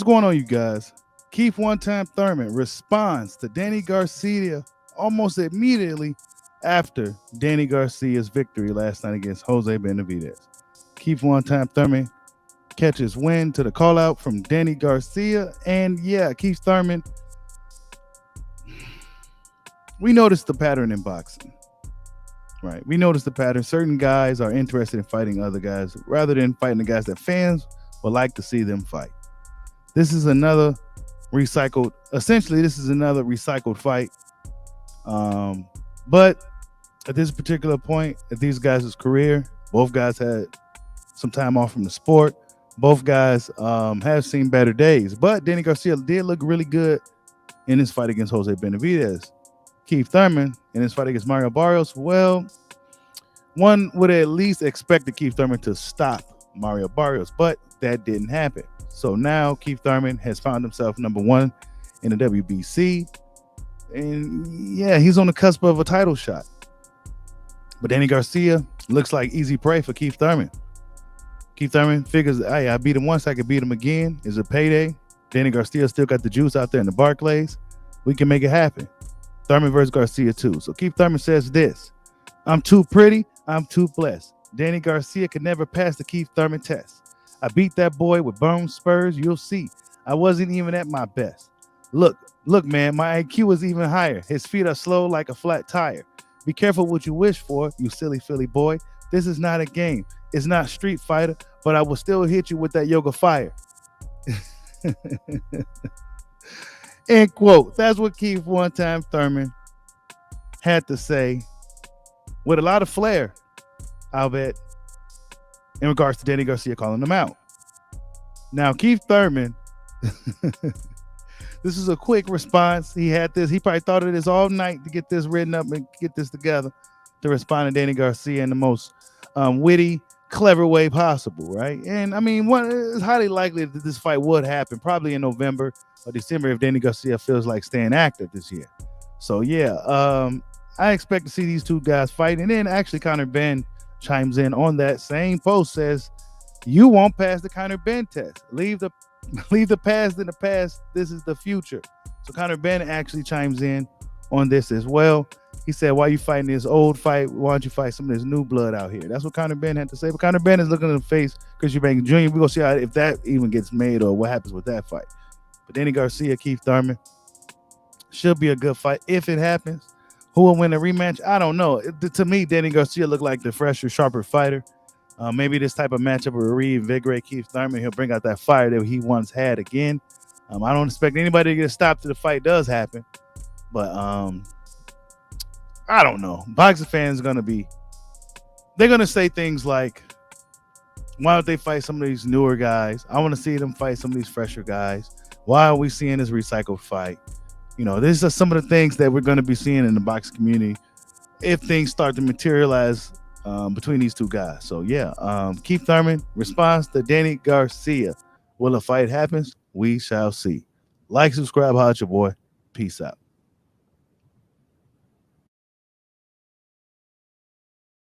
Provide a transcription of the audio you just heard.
What's going on, you guys? Keith One Time Thurman responds to Danny Garcia almost immediately after Danny Garcia's victory last night against Jose Benavidez. Keith One Time Thurman catches wind to the call out from Danny Garcia. And yeah, Keith Thurman, we noticed the pattern in boxing, right? We noticed the pattern. Certain guys are interested in fighting other guys rather than fighting the guys that fans would like to see them fight. This is another recycled fight. But at this particular point, at these guys' career, both guys had some time off from the sport. Both guys have seen better days. But Danny Garcia did look really good in his fight against Jose Benavidez. Keith Thurman in his fight against Mario Barrios, well, one would at least expect the Keith Thurman to stop Mario Barrios, but that didn't happen. So now Keith Thurman has found himself number one in the WBC. And yeah, he's on the cusp of a title shot. But Danny Garcia looks like easy prey for Keith Thurman. Keith Thurman figures, hey, I beat him once, I could beat him again. It's a payday. Danny Garcia still got the juice out there in the Barclays. We can make it happen. Thurman versus Garcia too. So Keith Thurman says this: I'm too pretty, I'm too blessed. Danny Garcia could never pass the Keith Thurman test. I beat that boy with bone spurs, you'll see. I wasn't even at my best. Look, man, my IQ was even higher. His feet are slow like a flat tire. Be careful what you wish for, you silly Philly boy. This is not a game. It's not Street Fighter, but I will still hit you with that yoga fire. End quote. That's what Keith One Time Thurman had to say with a lot of flair, I'll bet, in regards to Danny Garcia calling him out. Now, Keith Thurman, this is a quick response. He had this. He probably thought of this all night to get this written up and get this together to respond to Danny Garcia in the most witty, clever way possible, right? And I mean, it's highly likely that this fight would happen probably in November or December if Danny Garcia feels like staying active this year. So yeah, I expect to see these two guys fight. And then actually Conor Benn chimes in on that same post, says, you won't pass the Conor Benn test. Leave the past in the past. This is the future. So Conor Benn actually chimes in on this as well. He said, why are you fighting this old fight? Why don't you fight some of this new blood out here? That's what Conor Benn had to say. But Conor Benn is looking in the face Chris Eubank Jr. We're going to see if that even gets made or what happens with that fight. But Danny Garcia, Keith Thurman, should be a good fight if it happens. Who will win the rematch? I don't know. To me, Danny Garcia looked like the fresher, sharper fighter. Maybe this type of matchup will reinvigorate Keith Thurman. He'll bring out that fire that he once had again. I don't expect anybody to get stopped till the fight does happen. But I don't know. Boxing fans they're going to say things like, why don't they fight some of these newer guys? I want to see them fight some of these fresher guys. Why are we seeing this recycled fight? You know, these are some of the things that we're going to be seeing in the boxing community if things start to materialize between these two guys. So yeah, Keith Thurman responds to Danny Garcia. Will a fight happen? We shall see. Like, subscribe, holla at your boy. Peace out.